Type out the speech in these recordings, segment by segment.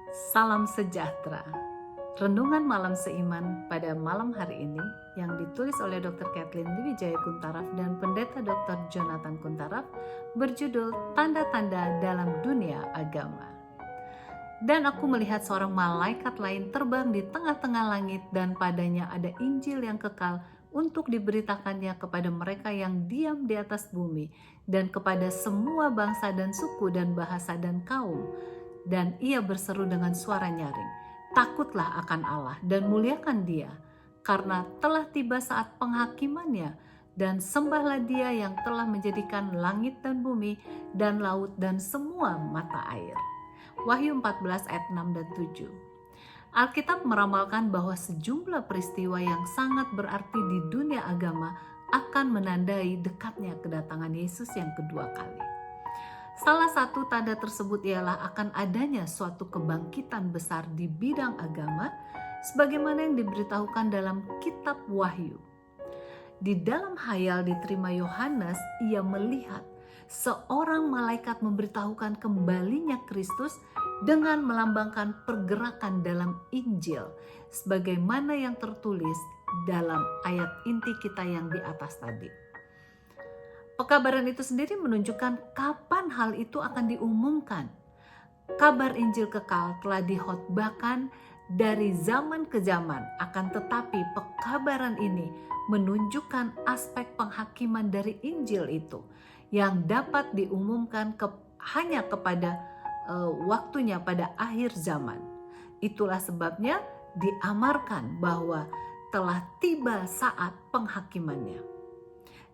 Salam sejahtera. Renungan malam seiman pada malam hari ini yang ditulis oleh Dr. Kathleen Wijaya Kuntaraf dan Pendeta Dr. Jonathan Kuntaraf berjudul Tanda-tanda dalam Dunia Agama. Dan aku melihat seorang malaikat lain terbang di tengah-tengah langit dan padanya ada Injil yang kekal untuk diberitakannya kepada mereka yang diam di atas bumi dan kepada semua bangsa dan suku dan bahasa dan kaum. Dan ia berseru dengan suara nyaring, "Takutlah akan Allah dan muliakan Dia, karena telah tiba saat penghakimannya, dan sembahlah Dia yang telah menjadikan langit dan bumi dan laut dan semua mata air." Wahyu 14 ayat 6 dan 7. Alkitab meramalkan bahwa sejumlah peristiwa yang sangat berarti di dunia agama akan menandai dekatnya kedatangan Yesus yang kedua kali. Salah satu tanda tersebut ialah akan adanya suatu kebangkitan besar di bidang agama sebagaimana yang diberitahukan dalam kitab Wahyu. Di dalam hayal diterima Yohanes, ia melihat seorang malaikat memberitahukan kembalinya Kristus dengan melambangkan pergerakan dalam Injil sebagaimana yang tertulis dalam ayat inti kita yang di atas tadi. Pekabaran itu sendiri menunjukkan kapan hal itu akan diumumkan. Kabar Injil kekal telah dihotbahkan dari zaman ke zaman, akan tetapi pekabaran ini menunjukkan aspek penghakiman dari Injil itu yang dapat diumumkan hanya kepada waktunya pada akhir zaman. Itulah sebabnya diamarkan bahwa telah tiba saat penghakimannya.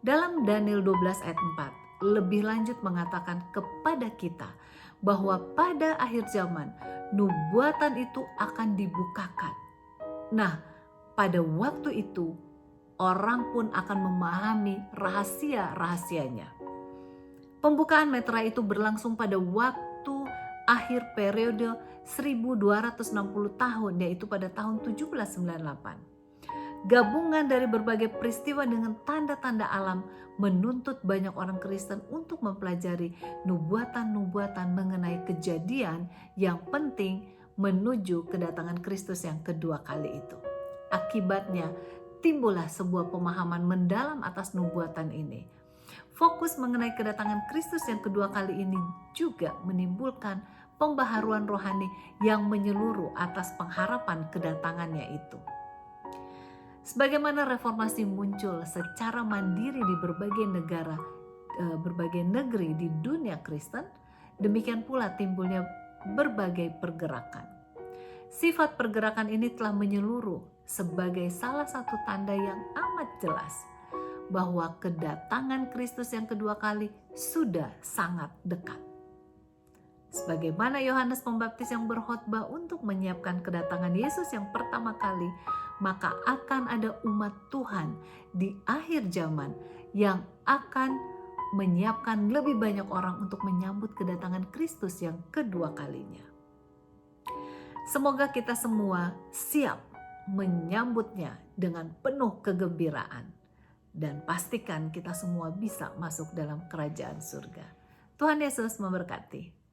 Dalam Daniel 12 ayat 4 lebih lanjut mengatakan kepada kita bahwa pada akhir zaman nubuatan itu akan dibukakan. Nah, pada waktu itu orang pun akan memahami rahasia-rahasianya. Pembukaan meterai itu berlangsung pada waktu akhir periode 1260 tahun, yaitu pada tahun 1798. Gabungan dari berbagai peristiwa dengan tanda-tanda alam menuntut banyak orang Kristen untuk mempelajari nubuatan-nubuatan mengenai kejadian yang penting menuju kedatangan Kristus yang kedua kali itu. Akibatnya, timbullah sebuah pemahaman mendalam atas nubuatan ini. Fokus mengenai kedatangan Kristus yang kedua kali ini juga menimbulkan pembaharuan rohani yang menyeluruh atas pengharapan kedatangannya itu. Sebagaimana reformasi muncul secara mandiri di berbagai negeri di dunia Kristen, demikian pula timbulnya berbagai pergerakan. Sifat pergerakan ini telah menyeluruh sebagai salah satu tanda yang amat jelas bahwa kedatangan Kristus yang kedua kali sudah sangat dekat. Sebagaimana Yohanes Pembaptis yang berkhotbah untuk menyiapkan kedatangan Yesus yang pertama kali, maka akan ada umat Tuhan di akhir zaman yang akan menyiapkan lebih banyak orang untuk menyambut kedatangan Kristus yang kedua kalinya. Semoga kita semua siap menyambutnya dengan penuh kegembiraan dan pastikan kita semua bisa masuk dalam kerajaan surga. Tuhan Yesus memberkati.